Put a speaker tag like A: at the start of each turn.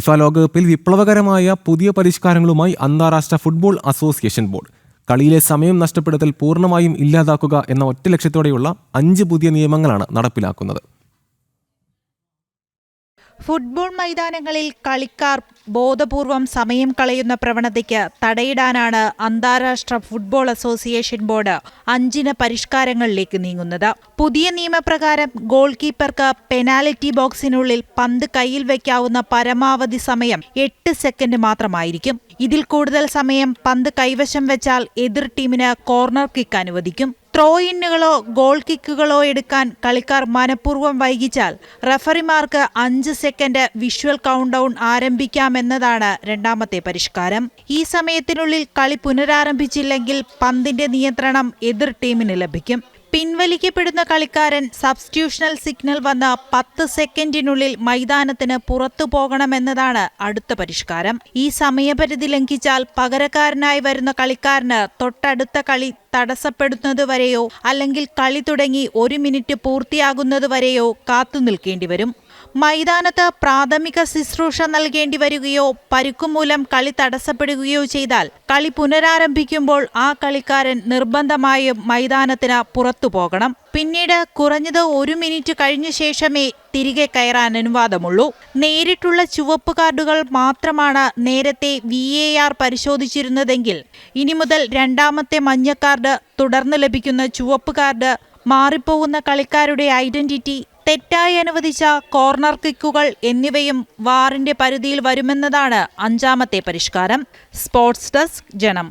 A: FIFA ലോകകപ്പിൽ വിപ്ലവകരമായ പുതിയ പരിഷ്കാരങ്ങളുമായി അന്താരാഷ്ട്ര ഫുട്ബോൾ അസോസിയേഷൻ ബോർഡ്. കളിയിലെ സമയം നഷ്ടപ്പെടുത്തൽ പൂർണ്ണമായും ഇല്ലാതാക്കുക എന്ന ഒറ്റ ലക്ഷ്യത്തോടെയുള്ള 5 പുതിയ നിയമങ്ങളാണ് നടപ്പിലാക്കുന്നത്.
B: ഫുട്ബോൾ മൈതാനങ്ങളിൽ കളിക്കാർ ബോധപൂർവം സമയം കളയുന്ന പ്രവണതയ്ക്ക് തടയിടാനാണ് അന്താരാഷ്ട്ര ഫുട്ബോൾ അസോസിയേഷൻ ബോർഡ് 5 പരിഷ്കാരങ്ങളിലേക്ക് നീങ്ങുന്നത്. പുതിയ നിയമപ്രകാരം ഗോൾ കീപ്പർക്ക് പെനാൽറ്റി ബോക്സിനുള്ളിൽ പന്ത് കയ്യിൽ വയ്ക്കാവുന്ന പരമാവധി സമയം 8 സെക്കൻഡ് മാത്രമായിരിക്കും. ഇതിൽ കൂടുതൽ സമയം പന്ത് കൈവശം വെച്ചാൽ എതിർ ടീമിന് കോർണർ കിക്ക് അനുവദിക്കും. ത്രോ ഇന്നുകളോ ഗോൾ കിക്കുകളോ എടുക്കാൻ കളിക്കാർ മനഃപൂർവ്വം വൈകിച്ചാൽ റഫറിമാർക്ക് 5 സെക്കൻഡ് വിഷ്വൽ കൗണ്ട് ഡൗൺ ആരംഭിക്കാമെന്നതാണ് രണ്ടാമത്തെ പരിഷ്കാരം. ഈ സമയത്തിനുള്ളിൽ കളി പുനരാരംഭിച്ചില്ലെങ്കിൽ പന്തിന്റെ നിയന്ത്രണം എതിർ ടീമിന് ലഭിക്കും. പിൻവലിക്കപ്പെടുന്ന കളിക്കാരൻ സബ്സ്റ്റിറ്റ്യൂഷണൽ സിഗ്നൽ വന്ന 10 സെക്കൻഡിനുള്ളിൽ മൈതാനത്തിന് പുറത്തു പോകണമെന്നതാണ് അടുത്ത പരിഷ്കാരം. ഈ സമയപരിധി ലംഘിച്ചാൽ പകരക്കാരനായി വരുന്ന കളിക്കാരന് തൊട്ടടുത്ത കളി തടസ്സപ്പെടുന്നതുവരെയോ അല്ലെങ്കിൽ കളി തുടങ്ങി 1 മിനിറ്റ് പൂർത്തിയാകുന്നതുവരെയോ കാത്തുനിൽക്കേണ്ടി വരും. മൈതാനത്ത് പ്രാഥമിക ശുശ്രൂഷ നൽകേണ്ടി വരികയോ പരുക്കുമൂലം കളി തടസ്സപ്പെടുകയോ ചെയ്താൽ കളി പുനരാരംഭിക്കുമ്പോൾ ആ കളിക്കാരൻ നിർബന്ധമായും മൈതാനത്തിന് പുറത്തു പോകണം. പിന്നീട് കുറഞ്ഞത് 1 മിനിറ്റ് കഴിഞ്ഞ ശേഷമേ തിരികെ കയറാൻ അനുവാദമുള്ളൂ. നേരിട്ടുള്ള ചുവപ്പ് കാർഡുകൾ മാത്രമാണ് നേരത്തെ VAR പരിശോധിച്ചിരുന്നതെങ്കിൽ ഇനി മുതൽ രണ്ടാമത്തെ മഞ്ഞ കാർഡ്, തുടർന്ന് ലഭിക്കുന്ന ചുവപ്പ് കാർഡ്, മാറിപ്പോകുന്ന കളിക്കാരുടെ ഐഡന്റിറ്റി, തെറ്റായി അനുവദിച്ച കോർണർ കിക്കുകൾ എന്നിവയും വാറിന്റെ പരിധിയിൽ വരുമെന്നതാണ് 5ാമത്തെ പരിഷ്കാരം. സ്പോർട്സ് ഡെസ്ക്, ജനം.